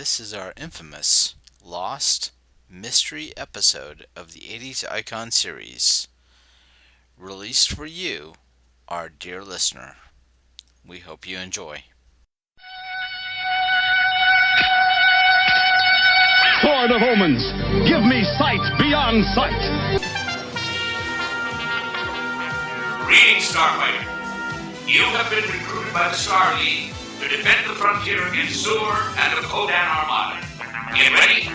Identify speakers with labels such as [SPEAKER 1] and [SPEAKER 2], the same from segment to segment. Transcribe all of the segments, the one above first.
[SPEAKER 1] this is our infamous Lost Mystery episode of the 80s Icon series, released for you, our dear listener. We hope you enjoy.
[SPEAKER 2] Sword of Omens, give me sight beyond sight.
[SPEAKER 3] Greetings, Starfighter. You have been recruited by the Star League to defend the frontier against Zur and the Kodan Armada. Get ready.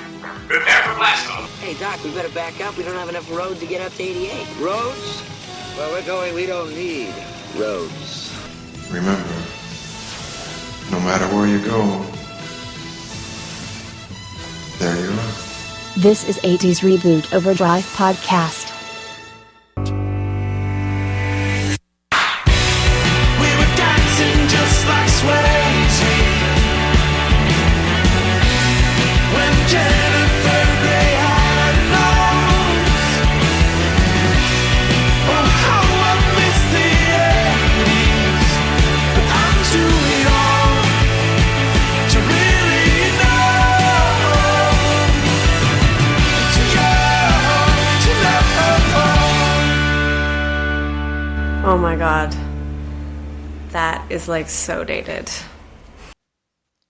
[SPEAKER 3] Prepare for blastoff.
[SPEAKER 4] Hey, Doc, we better back up. We don't have enough road to get up to 88.
[SPEAKER 5] Roads? Well, we're going, we don't need roads.
[SPEAKER 6] Remember, no matter where you go, there you are.
[SPEAKER 7] This is 80's Reboot Overdrive podcast.
[SPEAKER 8] We were dancing just like sways when Jennifer Grey had a nose. Oh, how I miss the 80s, but I'm too young to really know. Too young to know.
[SPEAKER 9] Oh my god. That is like so dated.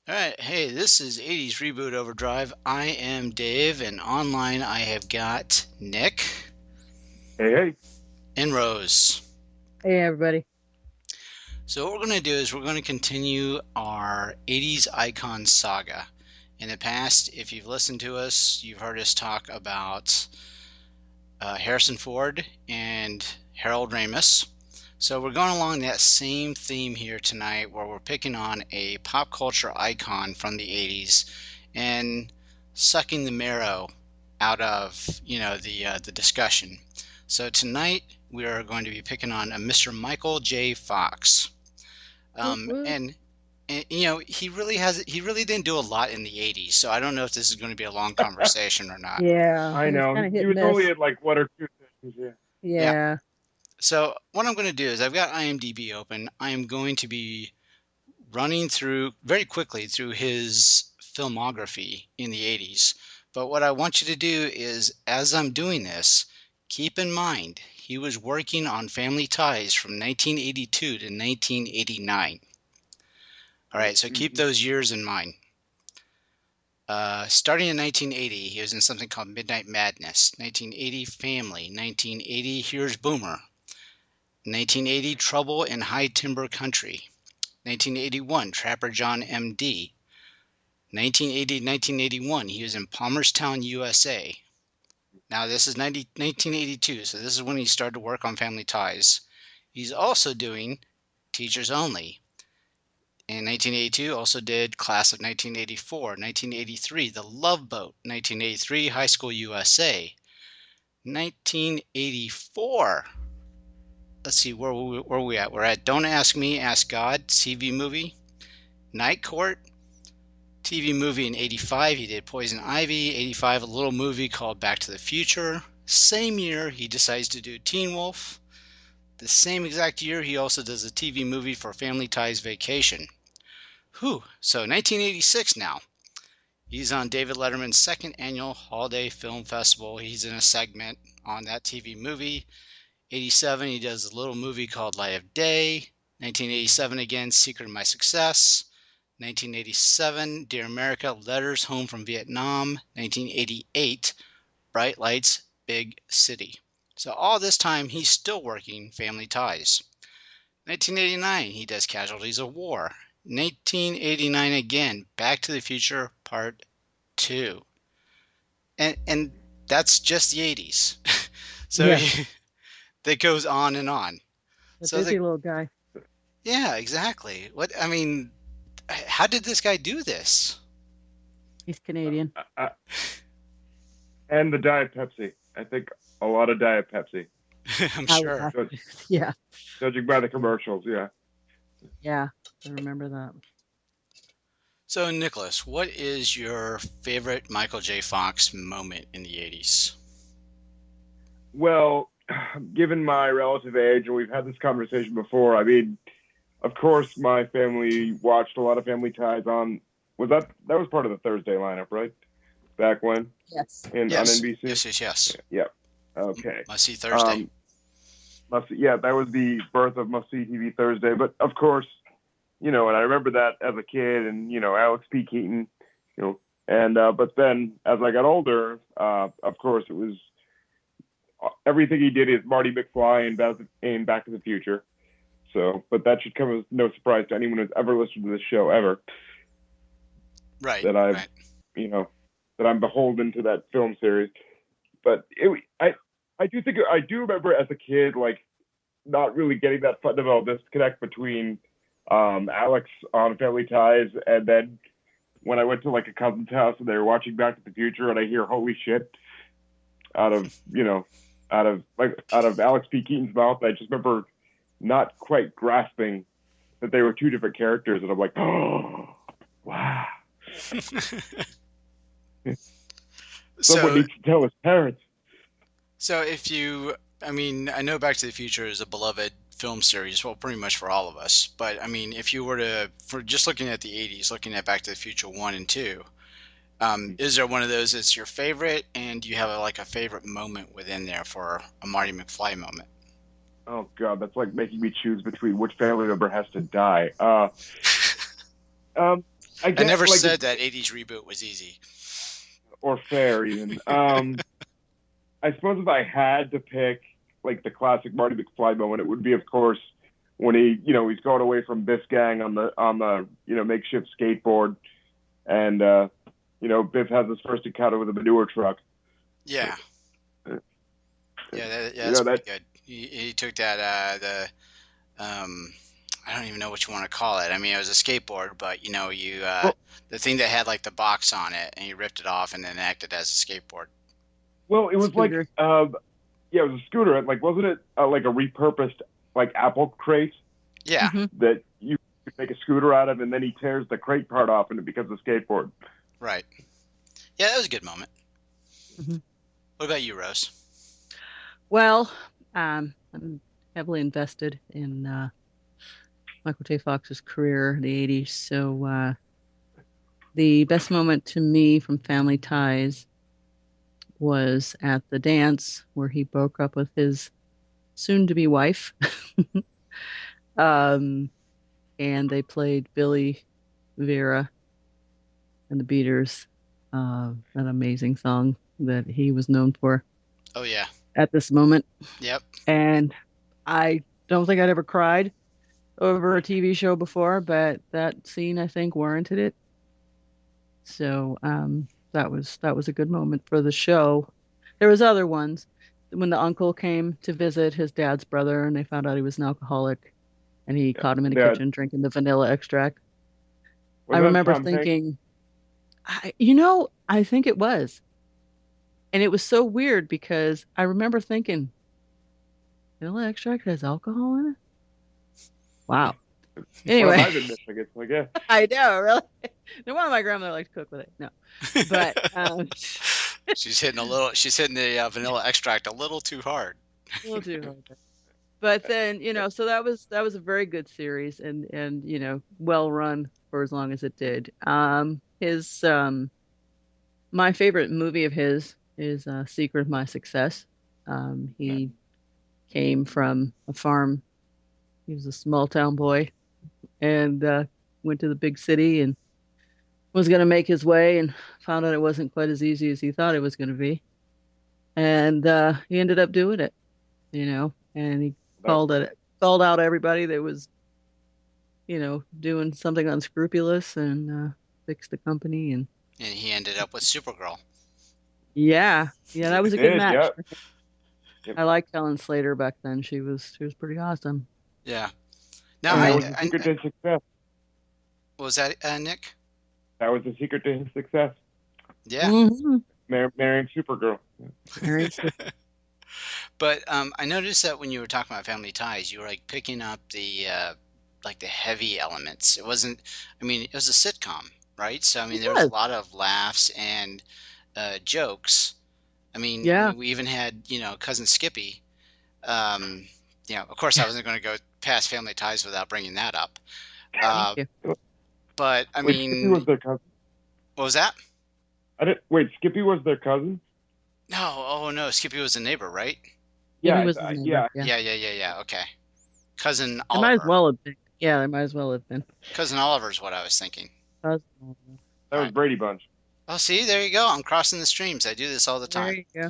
[SPEAKER 1] Alright, hey, this is 80s Reboot Overdrive. I am Dave, and online I have got Nick.
[SPEAKER 10] Hey.
[SPEAKER 1] And Rose.
[SPEAKER 11] Hey, everybody.
[SPEAKER 1] So what we're going to do is we're going to continue our 80s Icon saga. In the past, if you've listened to us, you've heard us talk about Harrison Ford and Harold Ramis. So we're going along that same theme here tonight, where we're picking on a pop culture icon from the 80s and sucking the marrow out of, the discussion. So tonight we are going to be picking on a Mr. Michael J. Fox. And he really didn't do a lot in the 80s, so I don't know if this is going to be a long conversation or not.
[SPEAKER 11] Yeah.
[SPEAKER 10] I know. He was only at like one or two sessions,
[SPEAKER 11] Yeah.
[SPEAKER 1] So what I'm going to do is I've got IMDb open. I am going to be running through very quickly through his filmography in the 80s. But what I want you to do is, as I'm doing this, keep in mind he was working on Family Ties from 1982 to 1989. All right, so keep those years in mind. Starting in 1980, he was in something called Midnight Madness. 1980, Family. 1980, Here's Boomer. 1980, Trouble in High Timber Country. 1981, Trapper John M.D. 1980-1981, he was in Palmerstown, USA. Now this is 1982, so this is when he started to work on Family Ties. He's also doing Teachers Only. In 1982, also did Class of 1984. 1983, The Love Boat. 1983, High School USA. 1984... Let's see, where are we at? We're at Don't Ask Me, Ask God, TV movie. Night Court, TV movie in 85. He did Poison Ivy. 85, a little movie called Back to the Future. Same year, he decides to do Teen Wolf. The same exact year, he also does a TV movie for Family Ties Vacation. So 1986 now. He's on David Letterman's second annual Holiday Film Festival. He's in a segment on that TV movie. 87, he does a little movie called Light of Day. 1987 again, Secret of My Success. 1987, Dear America, Letters Home from Vietnam. 1988, Bright Lights, Big City. So all this time, he's still working Family Ties. 1989, he does Casualties of War. 1989 again, Back to the Future Part 2. And that's just the 80s. So
[SPEAKER 11] Yeah.
[SPEAKER 1] that goes on and on.
[SPEAKER 11] A busy little guy.
[SPEAKER 1] Yeah, exactly. How did this guy do this?
[SPEAKER 11] He's Canadian.
[SPEAKER 10] And the Diet Pepsi. I think a lot of Diet Pepsi.
[SPEAKER 1] I'm sure.
[SPEAKER 11] Yeah.
[SPEAKER 10] Judging by the commercials, yeah.
[SPEAKER 11] Yeah, I remember that.
[SPEAKER 1] So, Nicholas, what is your favorite Michael J. Fox moment in the 80s?
[SPEAKER 10] Well, given my relative age, and we've had this conversation before, I mean, of course, my family watched a lot of Family Ties that was part of the Thursday lineup, right? Back when?
[SPEAKER 11] Yes.
[SPEAKER 10] On NBC?
[SPEAKER 1] Yes.
[SPEAKER 10] Yeah. Okay.
[SPEAKER 1] Must see Thursday.
[SPEAKER 10] That was the birth of Must See TV Thursday. But of course, and I remember that as a kid, and Alex P. Keaton, and but then as I got older, of course it was everything he did is Marty McFly and Back to the Future. So, but that should come as no surprise to anyone who's ever listened to this show ever.
[SPEAKER 1] Right.
[SPEAKER 10] That I've, that I'm beholden to that film series. But I do remember as a kid, like, not really getting that fundamental disconnect between Alex on Family Ties, and then when I went to like a cousin's house and they were watching Back to the Future, and I hear "Holy shit" out of Alex P. Keaton's mouth. I just remember not quite grasping that they were two different characters, and I'm like, oh, wow. Someone needs to tell his parents.
[SPEAKER 1] So I know Back to the Future is a beloved film series, well, pretty much for all of us. But I mean, if you were for just looking at the 80s, looking at Back to the Future 1 and 2, is there one of those that's your favorite? And do you have a favorite moment within there for a Marty McFly moment?
[SPEAKER 10] Oh God, that's like making me choose between which family member has to die. I
[SPEAKER 1] never said that 80s reboot was easy.
[SPEAKER 10] Or fair, even. I suppose if I had to pick like the classic Marty McFly moment, it would be, of course, when he's going away from Biff's gang on the makeshift skateboard, and Biff has his first encounter with a manure truck.
[SPEAKER 1] Yeah. That's pretty good. He took that I don't even know what you want to call it. I mean, it was a skateboard, but the thing that had like the box on it, and he ripped it off and then acted as a skateboard.
[SPEAKER 10] Well, it was scooter. It was a scooter. Like, wasn't it like a repurposed like apple crate?
[SPEAKER 1] Yeah.
[SPEAKER 10] That you could make a scooter out of, and then he tears the crate part off, and it becomes a skateboard.
[SPEAKER 1] Right. Yeah, that was a good moment.
[SPEAKER 11] Mm-hmm.
[SPEAKER 1] What about you, Rose?
[SPEAKER 11] Well, I'm heavily invested in Michael J. Fox's career in the 80s. So the best moment to me from Family Ties was at the dance where he broke up with his soon-to-be wife. And they played Billy, Vera, and the Beaters, that amazing song that he was known for.
[SPEAKER 1] Oh, yeah.
[SPEAKER 11] At this moment.
[SPEAKER 1] Yep.
[SPEAKER 11] And I don't think I'd ever cried over a TV show before, but that scene, I think, warranted it. So that was a good moment for the show. There was other ones. When the uncle came to visit his dad's brother and they found out he was an alcoholic, and he caught him in the kitchen drinking the vanilla extract. I remember thinking, I think it was. And it was so weird because I remember thinking, vanilla extract has alcohol in it? Wow. Anyway.
[SPEAKER 10] Well, I've been missing it, I guess.
[SPEAKER 11] I know, really. No wonder my grandmother liked to cook with it. No. But
[SPEAKER 1] she's hitting the vanilla extract a little too hard.
[SPEAKER 11] A little too hard. But then, so that was a very good series and well run for as long as it did. His my favorite movie of his is Secret of My Success. He came from a farm. He was a small town boy and went to the big city and was going to make his way and found out it wasn't quite as easy as he thought it was going to be. And he ended up doing it, and he called out everybody that was, doing something unscrupulous and fixed the company. And
[SPEAKER 1] he ended up with Supergirl.
[SPEAKER 11] Yeah, that was a good match. Yep. I liked Helen Slater back then. She was pretty awesome.
[SPEAKER 1] Yeah.
[SPEAKER 10] Now that was the secret to his success.
[SPEAKER 1] What was that, Nick?
[SPEAKER 10] That was the secret to his success.
[SPEAKER 1] Yeah.
[SPEAKER 11] Mm-hmm.
[SPEAKER 10] Marrying Supergirl.
[SPEAKER 1] But I noticed that when you were talking about Family Ties, you were like picking up the the heavy elements. It wasn't. I mean, it was a sitcom, right? So I mean, there was a lot of laughs and jokes. I mean, we even had Cousin Skippy. Of course, I wasn't going to go past Family Ties without bringing that up. But I mean,
[SPEAKER 10] Skippy was their cousin.
[SPEAKER 1] What was that?
[SPEAKER 10] Wait, Skippy was their cousin?
[SPEAKER 1] No, oh no, Skippy was a neighbor, right?
[SPEAKER 11] Yeah, he
[SPEAKER 10] Yeah,
[SPEAKER 11] was his neighbor.
[SPEAKER 10] yeah.
[SPEAKER 11] Yeah.
[SPEAKER 1] Yeah. Okay. Cousin
[SPEAKER 11] They might as
[SPEAKER 1] Oliver.
[SPEAKER 11] well have been. Yeah, they might as well have been.
[SPEAKER 1] Cousin Oliver's what I was thinking.
[SPEAKER 11] Cousin.
[SPEAKER 10] That
[SPEAKER 1] All
[SPEAKER 10] was
[SPEAKER 1] right.
[SPEAKER 10] Brady Bunch.
[SPEAKER 1] Oh, see, there you go. I'm crossing the streams. I do this all the
[SPEAKER 11] There
[SPEAKER 1] time.
[SPEAKER 11] you go.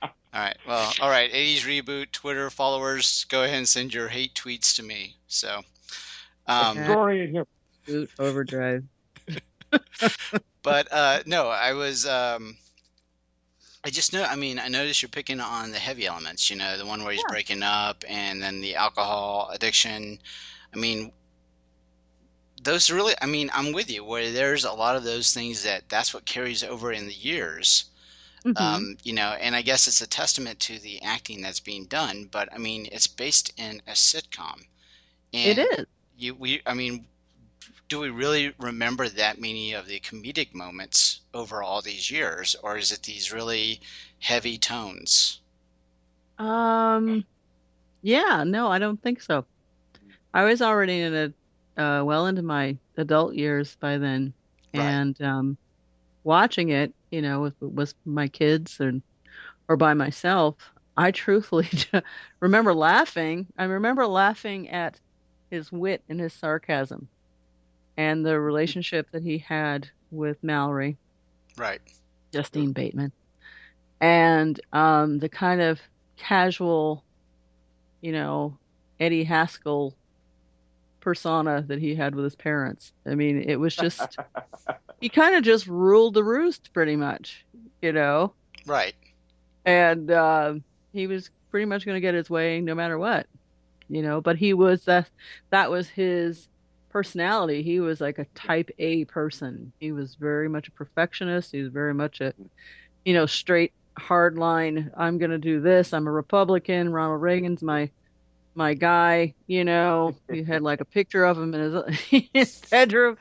[SPEAKER 1] All right. Well, all right. 80s Reboot Twitter followers, go ahead and send your hate tweets to me. So,
[SPEAKER 10] Excoriate him.
[SPEAKER 11] Reboot Overdrive.
[SPEAKER 1] but no, I just know. I mean, I noticed you're picking on the heavy elements. You know, the one where he's breaking up, and then the alcohol addiction. I mean, those really. I mean, I'm with you. Where there's a lot of those things that's what carries over in the years. You know, and I guess it's a testament to the acting that's being done. But I mean, it's based in a sitcom,
[SPEAKER 11] It
[SPEAKER 1] and
[SPEAKER 11] is.
[SPEAKER 1] I mean, do we really remember that many of the comedic moments over all these years, or is it these really heavy tones?
[SPEAKER 11] Yeah, no, I don't think so. I was already well into my adult years by then,
[SPEAKER 1] Right.
[SPEAKER 11] and watching it, with my kids or by myself, I truthfully remember laughing. I remember laughing at his wit and his sarcasm and the relationship that he had with Mallory,
[SPEAKER 1] Right.
[SPEAKER 11] Justine Bateman, and the kind of casual, you know, Eddie Haskell persona that he had with his parents. I mean, it was just he kind of just ruled the roost pretty much, you know.
[SPEAKER 1] Right.
[SPEAKER 11] And he was pretty much going to get his way no matter what, but that was his personality. He was like a type A person. He was very much a perfectionist. He was very much a straight hard line. I'm going to do this. I'm a Republican. Ronald Reagan's my guy. He had like a picture of him in his bedroom.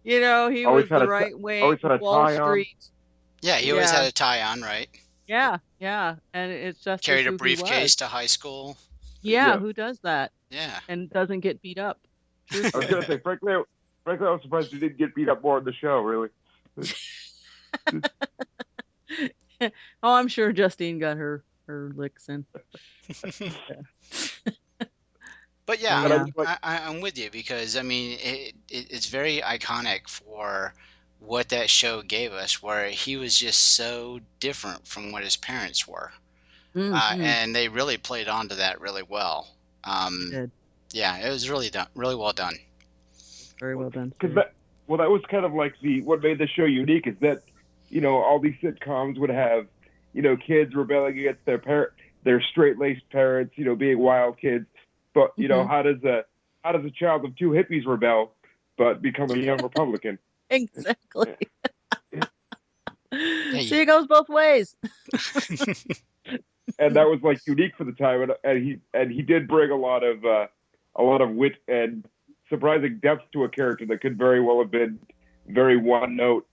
[SPEAKER 11] He
[SPEAKER 10] Always
[SPEAKER 11] was
[SPEAKER 10] had
[SPEAKER 11] the
[SPEAKER 10] a
[SPEAKER 11] right wing
[SPEAKER 10] always had a
[SPEAKER 11] Wall
[SPEAKER 10] tie on.
[SPEAKER 11] Street.
[SPEAKER 1] Yeah, he always had a tie on, right?
[SPEAKER 11] Yeah, and it's just
[SPEAKER 1] Carried a
[SPEAKER 11] who he
[SPEAKER 1] briefcase
[SPEAKER 11] was.
[SPEAKER 1] to high school.
[SPEAKER 11] Yeah, who does that?
[SPEAKER 1] Yeah.
[SPEAKER 11] And doesn't get beat up.
[SPEAKER 10] I was gonna say, frankly, I was surprised he didn't get beat up more in the show. Really.
[SPEAKER 11] Oh, I'm sure Justine got her licks in.
[SPEAKER 1] But yeah,
[SPEAKER 11] Yeah.
[SPEAKER 1] I'm with you because I mean it's very iconic for what that show gave us, where he was just so different from what his parents were, and they really played onto that really well.
[SPEAKER 11] Did.
[SPEAKER 1] Yeah, it was really well done.
[SPEAKER 11] Very well done.
[SPEAKER 10] That was kind of like what made the show unique is that all these sitcoms would have kids rebelling against their straight-laced parents, being wild kids. But how does a child of two hippies rebel but become a young Republican?
[SPEAKER 11] Exactly. See, it goes both ways.
[SPEAKER 10] And that was like unique for the time, and he did bring a lot of wit and surprising depth to a character that could very well have been very one note.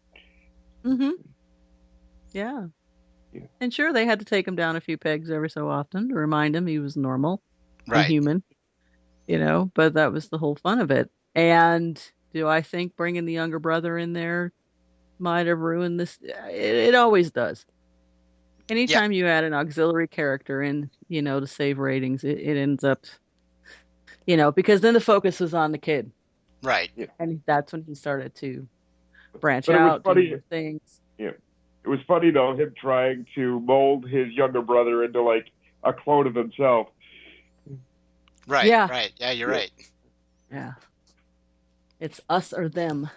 [SPEAKER 11] Yeah. And sure, they had to take him down a few pegs every so often to remind him he was normal and human. But that was the whole fun of it. And do I think bringing the younger brother in there might have ruined this? It always does. Anytime you add an auxiliary character in, to save ratings, it ends up, because then the focus was on the kid.
[SPEAKER 1] Right.
[SPEAKER 11] And that's when he started to branch out, do more things.
[SPEAKER 10] Yeah. It was funny, though, him trying to mold his younger brother into, like, a clone of himself.
[SPEAKER 1] Right.
[SPEAKER 11] Yeah.
[SPEAKER 1] Right. Yeah, you're right.
[SPEAKER 11] Yeah. It's us or them.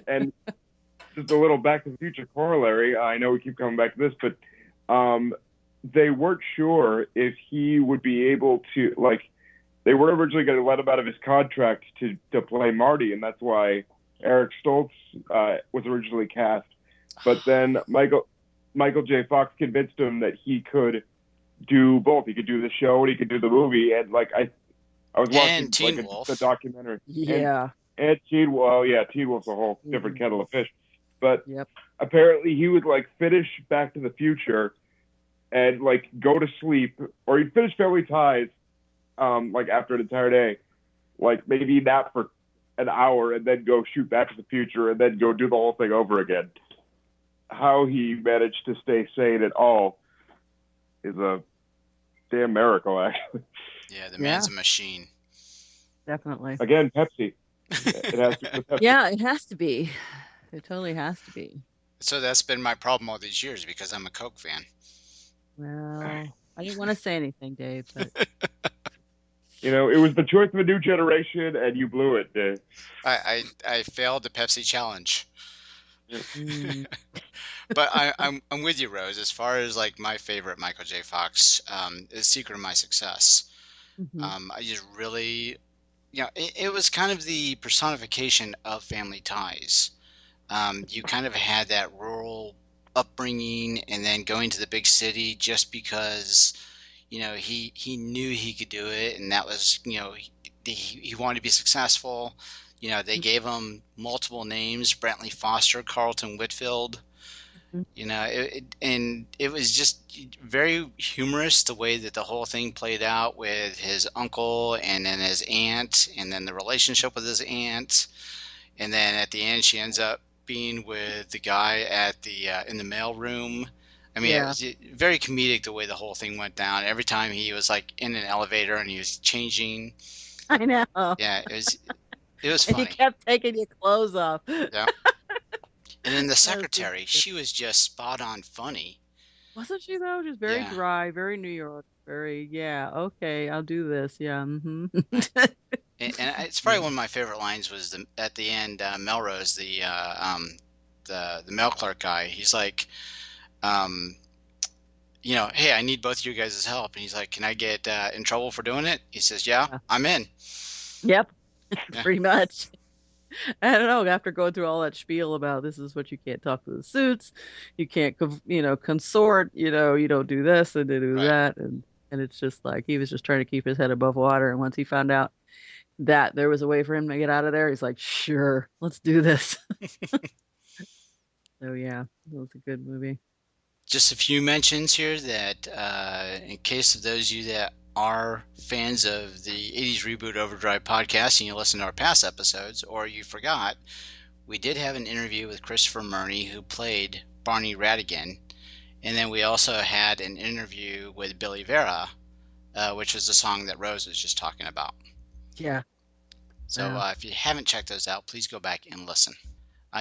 [SPEAKER 10] And just a little Back to the Future corollary. I know we keep coming back to this, but they weren't sure if he would be able to, like, they were originally going to let him out of his contract to play Marty, and that's why Eric Stoltz was originally cast. But then Michael J. Fox convinced him that he could do both. He could do the show and he could do the movie. And like I was watching
[SPEAKER 1] Teen Wolf.
[SPEAKER 10] the documentary.
[SPEAKER 11] Yeah.
[SPEAKER 10] And Teen Wolf. Oh yeah, Teen Wolf's a whole different kettle of fish. But apparently he would like finish Back to the Future and like go to sleep, or he'd finish Family Ties like after an entire day, like maybe nap for an hour and then go shoot Back to the Future and then go do the whole thing over again. How he managed to stay sane at all is a damn miracle, actually.
[SPEAKER 1] Yeah, the man's a machine.
[SPEAKER 11] Definitely.
[SPEAKER 10] Again, Pepsi. It has to be Pepsi.
[SPEAKER 11] Yeah, it has to be. It totally has to be.
[SPEAKER 1] So that's been my problem all these years because I'm a Coke fan.
[SPEAKER 11] Well, I didn't want to say anything, Dave, but
[SPEAKER 10] You know, it was the choice of a new generation, and you blew it, Dave.
[SPEAKER 1] I failed the Pepsi challenge.
[SPEAKER 11] mm,
[SPEAKER 1] But I'm with you, Rose. As far as like my favorite Michael J. Fox, is Secret of My Success.
[SPEAKER 11] mhm.
[SPEAKER 1] I just really, it was kind of the personification of family ties. You kind of had that rural upbringing and then going to the big city just because, he knew he could do it, and that was, he wanted to be successful. They gave him multiple names: Brantley Foster, Carlton Whitfield. And it was just very humorous the way that the whole thing played out with his uncle and then his aunt and then the relationship with his aunt, and then at the end she ends up being with the guy at the in the mail room. I mean, it was very comedic the way the whole thing went down. Every time he was like in an elevator and he was changing.
[SPEAKER 11] I know.
[SPEAKER 1] Yeah, it was
[SPEAKER 11] And you
[SPEAKER 1] funny.
[SPEAKER 11] kept taking your clothes off.
[SPEAKER 1] Yeah. And then the
[SPEAKER 11] That was
[SPEAKER 1] secretary,
[SPEAKER 11] good.
[SPEAKER 1] she was just spot on funny.
[SPEAKER 11] Wasn't she though? Just very
[SPEAKER 1] Yeah.
[SPEAKER 11] dry, very New York, very okay, I'll do this. Yeah.
[SPEAKER 1] And it's probably one of my favorite lines was at the end, Melrose, the mail clerk guy. He's like, um, hey, I need both of you guys' help. And he's like, can I get in trouble for doing it? He says, yeah, I'm in.
[SPEAKER 11] Yep.
[SPEAKER 1] Yeah.
[SPEAKER 11] Pretty much. I don't know. After going through all that spiel about this is what you can't talk to the suits, you can't, consort, you don't do this and do that, and it's just like he was just trying to keep his head above water. And once he found out that there was a way for him to get out of there, he's like, sure, let's do this. So yeah, it was a good movie.
[SPEAKER 1] Just a few mentions here that, in case of those of you that are fans of the 80s Reboot Overdrive podcast and you listen to our past episodes, or you forgot, we did have an interview with Christopher Murney, who played Barney Radigan. And then we also had an interview with Billy Vera, which was the song that Rose was just talking about.
[SPEAKER 11] Yeah.
[SPEAKER 1] So if you haven't checked those out, please go back and listen.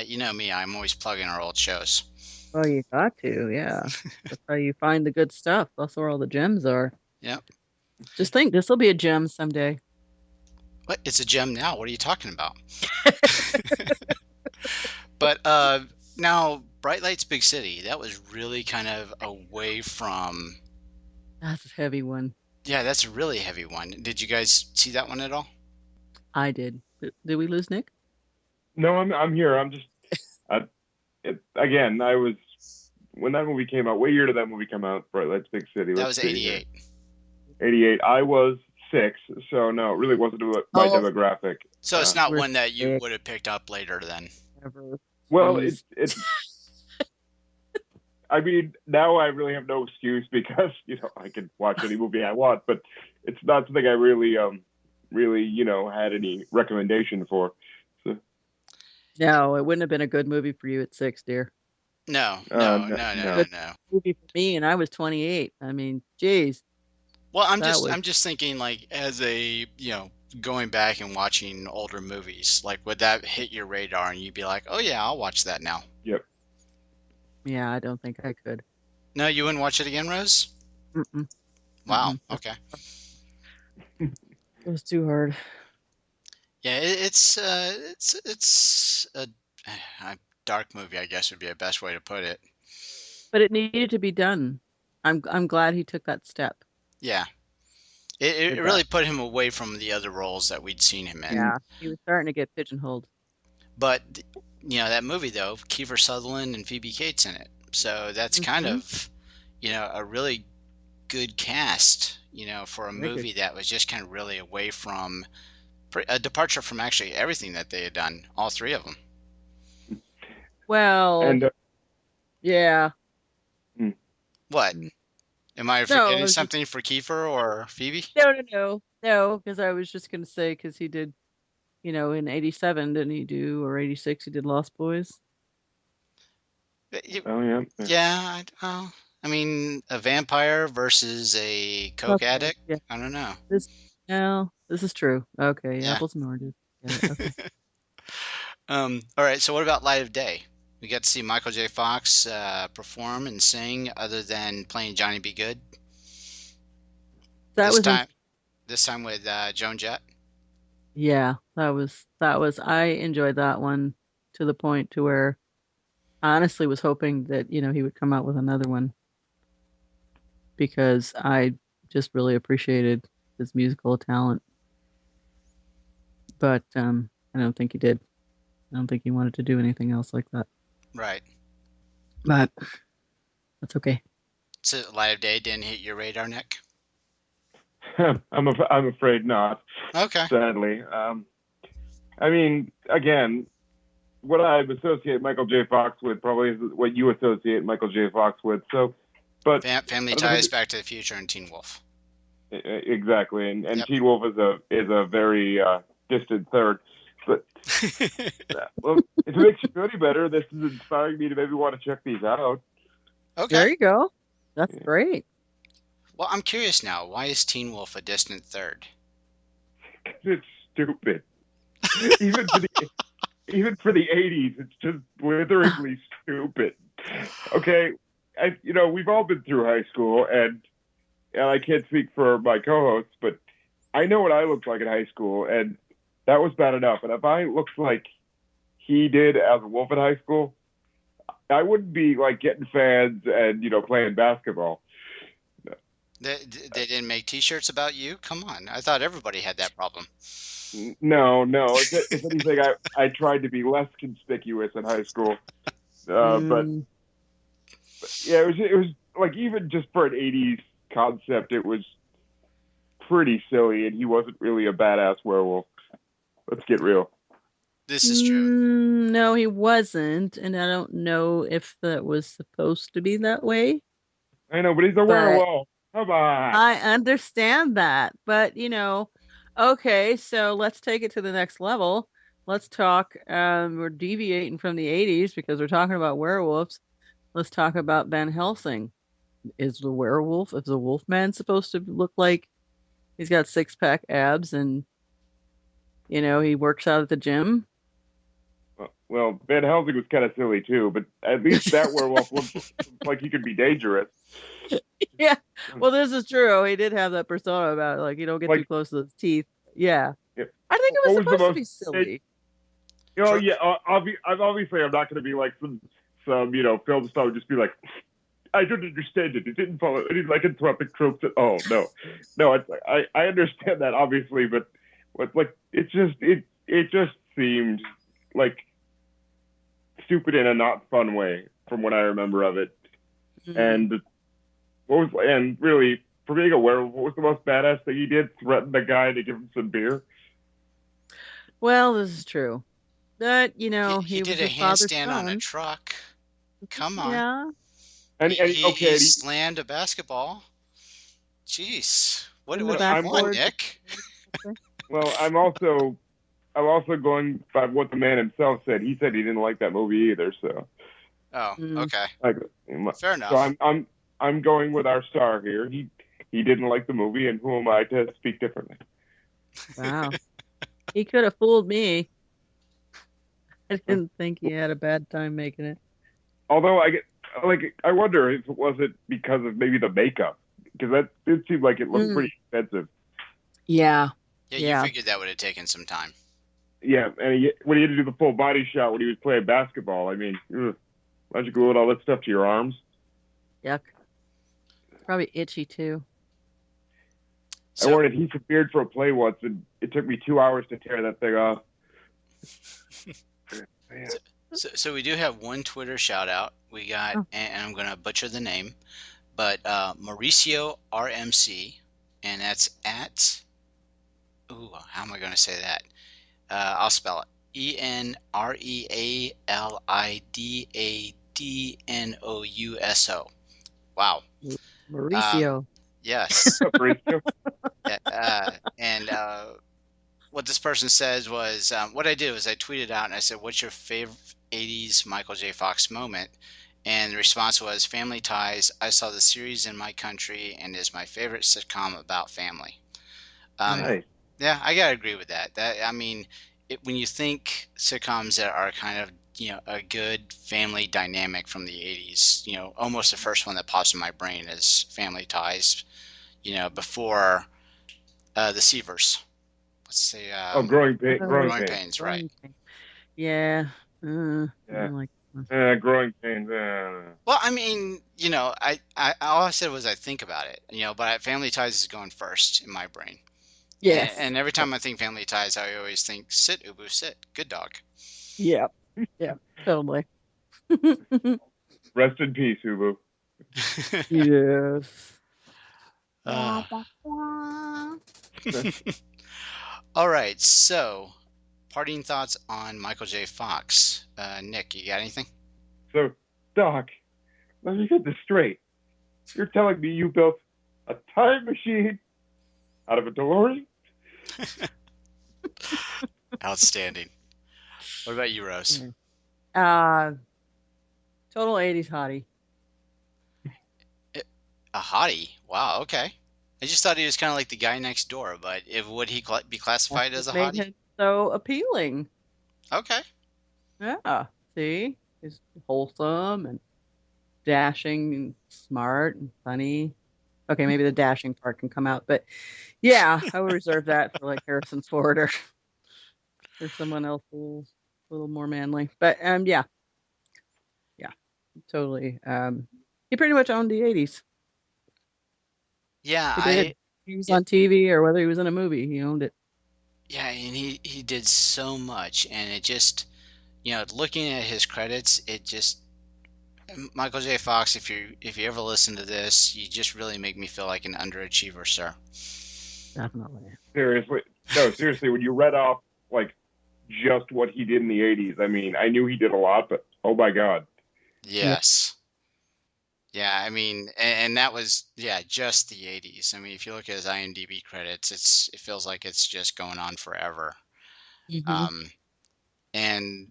[SPEAKER 1] You know me, I'm always plugging our old shows.
[SPEAKER 11] Well, you got to, yeah. That's how you find the good stuff. That's where all the gems are.
[SPEAKER 1] Yep.
[SPEAKER 11] Just think, this will be a gem someday.
[SPEAKER 1] What? It's a gem now. What are you talking about? But now, Bright Lights, Big City, that was really kind of away from...
[SPEAKER 11] That's a heavy one.
[SPEAKER 1] Yeah, that's a really heavy one. Did you guys see that one at all?
[SPEAKER 11] I did. Did we lose Nick?
[SPEAKER 10] No, I'm here. I'm just again. I was when that movie came out. What year did that movie come out? Bright Lights, Big City.
[SPEAKER 1] That was 88.
[SPEAKER 10] 88. I was 6, so no, it really wasn't my demographic.
[SPEAKER 1] So it's not one that you would have picked up later then.
[SPEAKER 11] Never.
[SPEAKER 10] Well, it's. I mean, now I really have no excuse because I can watch any movie I want, but it's not something I really had any recommendation for. So.
[SPEAKER 11] No, it wouldn't have been a good movie for you at 6, dear.
[SPEAKER 1] No.
[SPEAKER 11] Movie for me, and I was 28. I mean, geez.
[SPEAKER 1] Well, I'm just thinking, like, as a going back and watching older movies, like, would that hit your radar and you'd be like, oh yeah, I'll watch that now?
[SPEAKER 10] Yep.
[SPEAKER 11] Yeah, I don't think I could.
[SPEAKER 1] No, you wouldn't watch it again, Rose?
[SPEAKER 11] Mm-mm.
[SPEAKER 1] Wow. Mm-mm. Okay.
[SPEAKER 11] It was too hard.
[SPEAKER 1] Yeah, it's a dark movie, I guess would be the best way to put it.
[SPEAKER 11] But it needed to be done. I'm glad he took that step.
[SPEAKER 1] Yeah. It really put him away from the other roles that we'd seen him in.
[SPEAKER 11] Yeah, he was starting to get pigeonholed.
[SPEAKER 1] But that movie though, Kiefer Sutherland and Phoebe Cates in it, so that's kind of a really good cast, for a movie that was just kind of really away from a departure from actually everything that they had done, all three of them.
[SPEAKER 11] Well, and yeah.
[SPEAKER 1] What? Am I forgetting something for Kiefer or Phoebe?
[SPEAKER 11] No, because I was just going to say, because he did in 87, didn't he do, or 86, he did Lost Boys?
[SPEAKER 10] Oh, yeah.
[SPEAKER 1] Yeah, I mean, a vampire versus a coke
[SPEAKER 11] Okay,
[SPEAKER 1] addict.
[SPEAKER 11] yeah.
[SPEAKER 1] I don't know.
[SPEAKER 11] This is true. Okay,
[SPEAKER 1] Yeah.
[SPEAKER 11] apples and oranges. Get it, okay.
[SPEAKER 1] All right. So what about Light of Day? We got to see Michael J. Fox perform and sing, other than playing Johnny B. Good.
[SPEAKER 11] That
[SPEAKER 1] This
[SPEAKER 11] was
[SPEAKER 1] time, this time with Joan Jett.
[SPEAKER 11] yeah, that was I enjoyed that one to the point to where I honestly was hoping that, he would come out with another one because I just really appreciated his musical talent. But I don't think he did. I don't think he wanted to do anything else like that.
[SPEAKER 1] Right.
[SPEAKER 11] But that's okay.
[SPEAKER 1] So Light of Day didn't hit your radar, Nick?
[SPEAKER 10] I'm afraid not.
[SPEAKER 1] Okay.
[SPEAKER 10] Sadly. I mean, again, what I associate Michael J. Fox with probably is what you associate Michael J. Fox with. So, but
[SPEAKER 1] Family
[SPEAKER 10] I don't know,
[SPEAKER 1] Ties, Back to the Future, and Teen Wolf.
[SPEAKER 10] exactly, and
[SPEAKER 1] Yep.
[SPEAKER 10] Teen Wolf is a very distant third. But well, if it makes you feel any better, this is inspiring me to maybe want to check these out.
[SPEAKER 1] Okay.
[SPEAKER 11] There you go. That's great.
[SPEAKER 1] Well, I'm curious now. Why is Teen Wolf a distant third?
[SPEAKER 10] Because it's stupid. Even for the 80s, it's just witheringly stupid. Okay, we've all been through high school, and I can't speak for my co-hosts, but I know what I looked like in high school, and that was bad enough. And if I looked like he did as a wolf in high school, I wouldn't be like getting fans and playing basketball.
[SPEAKER 1] They didn't make T-shirts about you? Come on. I thought everybody had that problem.
[SPEAKER 10] No. If anything, I tried to be less conspicuous in high school, but yeah, it was like, even just for an 80s concept, it was pretty silly, and he wasn't really a badass werewolf. Let's get real.
[SPEAKER 1] This is true.
[SPEAKER 11] No, he wasn't, and I don't know if that was supposed to be that way.
[SPEAKER 10] I know, but he's a werewolf. Come on.
[SPEAKER 11] I understand that, but okay, so let's take it to the next level. Let's talk. We're deviating from the 80s because we're talking about werewolves. Let's talk about Van Helsing. Is the Wolfman supposed to look like he's got six-pack abs and he works out at the gym?
[SPEAKER 10] Well, Van Helsing was kind of silly too, but at least that werewolf looked like he could be dangerous.
[SPEAKER 11] Yeah, well, this is true. He did have that persona about like you don't get too close to his teeth. Yeah, I think it was supposed to be silly.
[SPEAKER 10] Obviously, I'm not going to be like some film star would just be like, I don't understand it. It didn't follow any like anthropic tropes at all. No. I understand that obviously, but it just seemed like stupid in a not fun way from what I remember of it. Mm-hmm. And really, for being a werewolf, what was the most badass thing he did? Threaten the guy to give him some beer?
[SPEAKER 11] Well, this is true. But he
[SPEAKER 1] did a handstand on a truck. Come on.
[SPEAKER 11] Yeah.
[SPEAKER 1] And he slammed a basketball. Jeez, what do you want, Nick?
[SPEAKER 10] Well, I'm also going by what the man himself said. He said he didn't like that movie either. So.
[SPEAKER 1] Oh, okay. Fair enough.
[SPEAKER 10] So I'm going with our star here. He didn't like the movie, and who am I to speak differently?
[SPEAKER 11] Wow. He could have fooled me. I didn't think he had a bad time making it.
[SPEAKER 10] Although I wonder if it wasn't because of maybe the makeup, because that did seem like it looked pretty expensive.
[SPEAKER 11] Yeah.
[SPEAKER 1] Yeah, you figured that would have taken some time.
[SPEAKER 10] Yeah, and when he had to do the full body shot when he was playing basketball, I mean, why'd you glue all that stuff to your arms?
[SPEAKER 11] Yuck. Probably itchy too.
[SPEAKER 10] I wore an adhesive beard for a play once, and it took me 2 hours to tear that thing off.
[SPEAKER 1] So we do have one Twitter shout out. We got, and I'm going to butcher the name, but Mauricio RMC, and that's at, how am I going to say that? I'll spell it. ENREALIDADNOUSO. Wow.
[SPEAKER 11] Mauricio.
[SPEAKER 1] Yes.
[SPEAKER 10] Mauricio.
[SPEAKER 1] And what this person says was, what I did was I tweeted out and I said, what's your favorite 80s Michael J. Fox moment? And the response was, Family Ties. I saw the series in my country and is my favorite sitcom about family.
[SPEAKER 10] Nice.
[SPEAKER 1] Yeah, I gotta agree with that. I mean, when you think sitcoms that are kind of, a good family dynamic from the 80s, almost the first one that pops in my brain is Family Ties, before the Seavers. Let's say,
[SPEAKER 10] Growing
[SPEAKER 1] Growing
[SPEAKER 10] pains.
[SPEAKER 1] Pains, right.
[SPEAKER 11] Yeah.
[SPEAKER 10] Yeah.
[SPEAKER 11] I like
[SPEAKER 10] Growing pains.
[SPEAKER 1] Well, I mean, I all I said was I think about it, but Family Ties is going first in my brain.
[SPEAKER 11] Yes.
[SPEAKER 1] And every time I think Family Ties, I always think, sit, Ubu, sit. Good dog.
[SPEAKER 11] Yeah. Yeah. Totally.
[SPEAKER 10] Rest in peace, Ubu.
[SPEAKER 11] Yes.
[SPEAKER 1] All right, so parting thoughts on Michael J. Fox. Nick, you got anything?
[SPEAKER 10] So, Doc, let me get this straight. You're telling me you built a time machine out of a DeLorean?
[SPEAKER 1] Outstanding. What about you, Rose?
[SPEAKER 11] Total 80s hottie.
[SPEAKER 1] A hottie? Wow, okay. I just thought he was kind of like the guy next door, but would he be classified as a
[SPEAKER 11] Made
[SPEAKER 1] hottie?
[SPEAKER 11] him so appealing.
[SPEAKER 1] Okay.
[SPEAKER 11] Yeah. See? He's wholesome and dashing and smart and funny. Okay, maybe the dashing part can come out, but yeah, I would reserve that for like Harrison Ford or someone else a little more manly. But yeah, totally. He pretty much owned the 80s.
[SPEAKER 1] Yeah,
[SPEAKER 11] He did. He was on TV or whether he was in a movie, he owned it.
[SPEAKER 1] Yeah, and he did so much, and it just, looking at his credits, it just Michael J. Fox, if you ever listen to this, you just really make me feel like an underachiever, sir.
[SPEAKER 11] Definitely.
[SPEAKER 10] Seriously. No, seriously, when you read off, like, just what he did in the 80s, I mean, I knew he did a lot, but oh my God.
[SPEAKER 1] Yes. Yeah, I mean, and that was, just the 80s. I mean, if you look at his IMDb credits, it feels like it's just going on forever. And,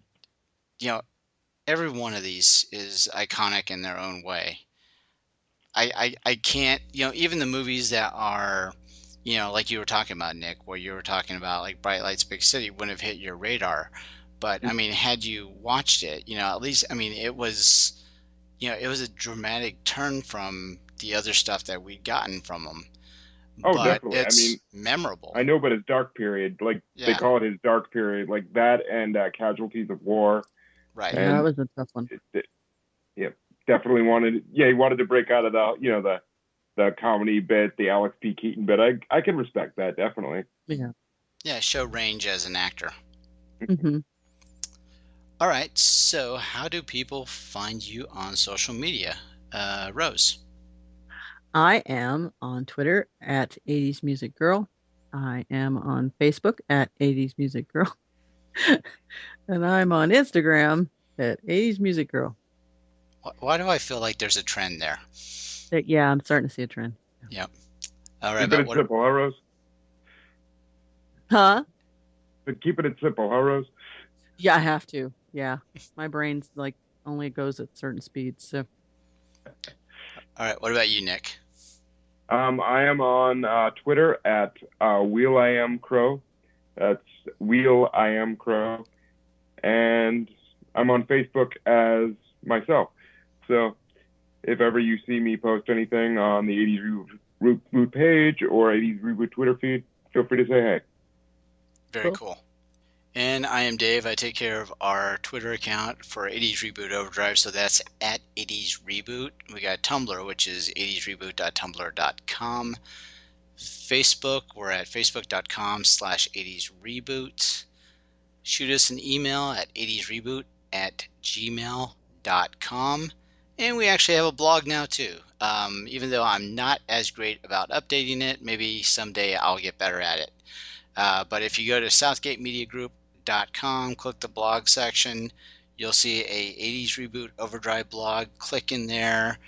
[SPEAKER 1] every one of these is iconic in their own way. I can't, even the movies that are, like you were talking about, Nick, where you were talking about like Bright Lights, Big City wouldn't have hit your radar. But I mean, had you watched it, at least, I mean, it was a dramatic turn from the other stuff that we'd gotten from him.
[SPEAKER 10] Oh,
[SPEAKER 1] but
[SPEAKER 10] definitely.
[SPEAKER 1] It's memorable.
[SPEAKER 10] I know, but his dark period, like they call it his dark period, like that and Casualties of War.
[SPEAKER 1] Right.
[SPEAKER 11] Yeah, that was a tough one.
[SPEAKER 10] Definitely wanted. Yeah, he wanted to break out of the comedy bit, the Alex P. Keaton bit. I can respect that, definitely.
[SPEAKER 11] Yeah.
[SPEAKER 1] Yeah, show range as an actor.
[SPEAKER 11] Mm-hmm.
[SPEAKER 1] All right, so how do people find you on social media? Rose?
[SPEAKER 11] I am on Twitter at 80s Music Girl. I am on Facebook at 80s Music Girl. And I'm on Instagram at 80s Music Girl.
[SPEAKER 1] Why do I feel like there's a trend there?
[SPEAKER 11] Yeah, I'm starting to see a trend.
[SPEAKER 1] Yep. All right.
[SPEAKER 10] Keep it simple, huh, Rose?
[SPEAKER 11] Huh?
[SPEAKER 10] But keeping it simple, huh, Rose?
[SPEAKER 11] Yeah, I have to. Yeah. My brain's like only goes at certain speeds. So.
[SPEAKER 1] All right. What about you, Nick?
[SPEAKER 10] I am on Twitter at Wheel I Am Crow. That's Wheel I Am Crow. And I'm on Facebook as myself. So if ever you see me post anything on the 80s Reboot page or 80s Reboot Twitter feed, feel free to say hey.
[SPEAKER 1] Very cool. And I am Dave. I take care of our Twitter account for 80s Reboot Overdrive, so that's at 80s Reboot. We got Tumblr, which is 80sreboot.tumblr.com. Facebook, we're at facebook.com/80s Reboot. Shoot us an email at 80sreboot@gmail.com. And we actually have a blog now too. Even though I'm not as great about updating it, maybe someday I'll get better at it. But if you go to southgatemediagroup.com, click the blog section, you'll see a 80s Reboot Overdrive blog. Click in there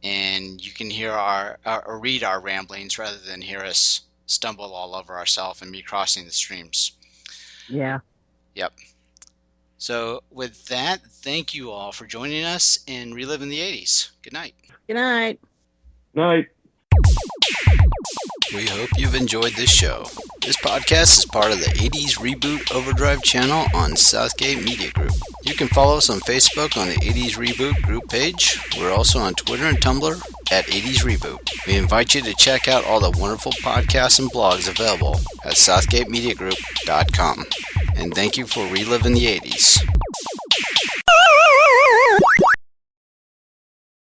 [SPEAKER 1] and you can hear or read our ramblings rather than hear us stumble all over ourselves and be crossing the streams.
[SPEAKER 11] Yeah.
[SPEAKER 1] Yep. So with that, thank you all for joining us in Reliving the 80s. Good night.
[SPEAKER 11] Good night.
[SPEAKER 10] Night.
[SPEAKER 1] We hope you've enjoyed this show. This podcast is part of the 80s Reboot Overdrive channel on Southgate Media Group. You can follow us on Facebook on the 80s Reboot group page. We're also on Twitter and Tumblr at 80s Reboot. We invite you to check out all the wonderful podcasts and blogs available at southgatemediagroup.com. And thank you for reliving the 80s.